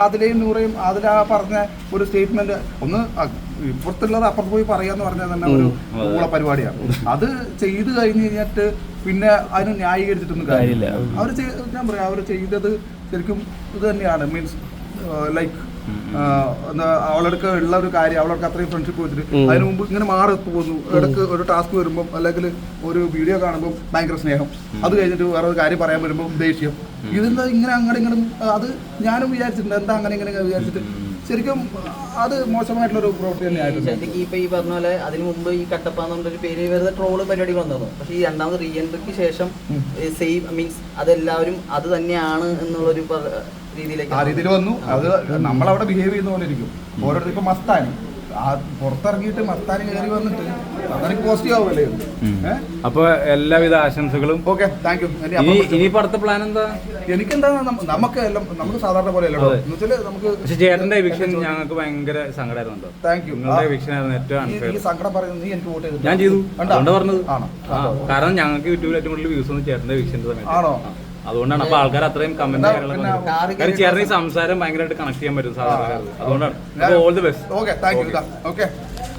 അതിലെയും നൂറേയും അതിലാ പറഞ്ഞ ഒരു സ്റ്റേറ്റ്മെന്റ് ഒന്ന് ഇപ്പുറത്തുള്ളത് അപ്പുറത്ത് പോയി പറയാന്ന് പറഞ്ഞാൽ തന്നെ ഒരു ഊള പരിപാടിയാണ്. അത് ചെയ്ത് കഴിഞ്ഞ് കഴിഞ്ഞിട്ട് പിന്നെ അതിന് ന്യായീകരിച്ചിട്ടൊന്നും കാര്യമില്ല. അവർ ഞാൻ പറയാം, അവർ ചെയ്തത് ശരിക്കും ഇത് തന്നെയാണ്. മീൻസ് ലൈക്ക് അവളടുക്ക് ഉള്ള ഒരു കാര്യം, അവളൊക്കെ അത്രയും ഫ്രണ്ട്ഷിപ്പ് വെച്ചിട്ട് അതിന് മുമ്പ് ഇങ്ങനെ മാറി പോകുന്നു. ഇടയ്ക്ക് ഒരു ടാസ്ക് വരുമ്പം അല്ലെങ്കിൽ ഒരു വീഡിയോ കാണുമ്പോൾ ഭയങ്കര സ്നേഹം, അത് കഴിഞ്ഞിട്ട് വേറെ ഒരു കാര്യം പറയാൻ വരുമ്പോൾ ദേഷ്യം. ഇതെന്താ ഇങ്ങനെ അങ്ങോട്ട് ഇങ്ങനെ, അത് ഞാനും വിചാരിച്ചിട്ടുണ്ട് എന്താ അങ്ങനെ ഇങ്ങനെ വിചാരിച്ചിട്ട്. ശരിക്കും അത് മോശമായിട്ടുള്ളൊരു പ്രവൃത്തി തന്നെയായിരുന്നു. എനിക്ക് ഇപ്പൊ ഈ പറഞ്ഞ പോലെ അതിന് മുമ്പ് ഈ കട്ടപ്പ എന്നുള്ളൊരു പേര് വെറുതെ ട്രോള് പരിപാടി വന്നു. പക്ഷെ ഈ രണ്ടാമത് റീ എൻട്രിക്ക് ശേഷം സെയിം മീൻസ് അതെല്ലാവരും അത് തന്നെയാണ് എന്നുള്ളൊരു ആ രീതിയിൽ വന്നു. അത് നമ്മളവിടെ ബിഹേവ് ചെയ്യുന്ന പോലെ ഇരിക്കും. ഓരോരുത്തർ ഇപ്പൊ മസ്താനി പുറത്തിറങ്ങിയിട്ട് മസ്താനി കയറി വന്നിട്ട് മസ്താനിക്ക് പോസിറ്റീവ് ആവുമല്ലേ. അപ്പൊ എല്ലാവിധ ആശംസകളും. Okay, thank you. ഇനി അടുത്ത പ്ലാൻ എന്താ? എനിക്കെന്താ, നമുക്ക് എല്ലാം നമുക്ക് സാധാരണ പോലെ അല്ലോ എന്നുവെച്ചാല് നമുക്ക്. പക്ഷെ ചേട്ടന്റെ എവിക്ഷൻ ഞങ്ങൾക്ക് ഭയങ്കര സങ്കടമായിരുന്നു. Thank you. നിങ്ങളുടെ എവിക്ഷൻ ആയിരുന്നു ഏറ്റവും അൺഫെയർ. ഈ സങ്കടം പറയുന്നത് നീ എനിക്ക് വോട്ട് ചെയ്തു. ഞാൻ ചെയ്തു, അതുകൊണ്ട് പറഞ്ഞത്. ആണോ? കാരണം ഞങ്ങൾക്ക് യൂട്യൂബിൽ ഏറ്റവും കൂടുതൽ വ്യൂസ് ഒന്നും ചേട്ടന്റെ എവിക്ഷന്റെ സമയത്ത്. ആണോ? അതുകൊണ്ടാണ്. അപ്പൊ ആൾക്കാർ അത്രയും കമന്റ് കാരണം ചേട്ടൻ ഈ സംസാരം ഭയങ്കരമായിട്ട് കണക്ട് ചെയ്യാൻ പറ്റും സാധാരണ. അതുകൊണ്ടാണ്. All the best. Okay, thank you. Okay.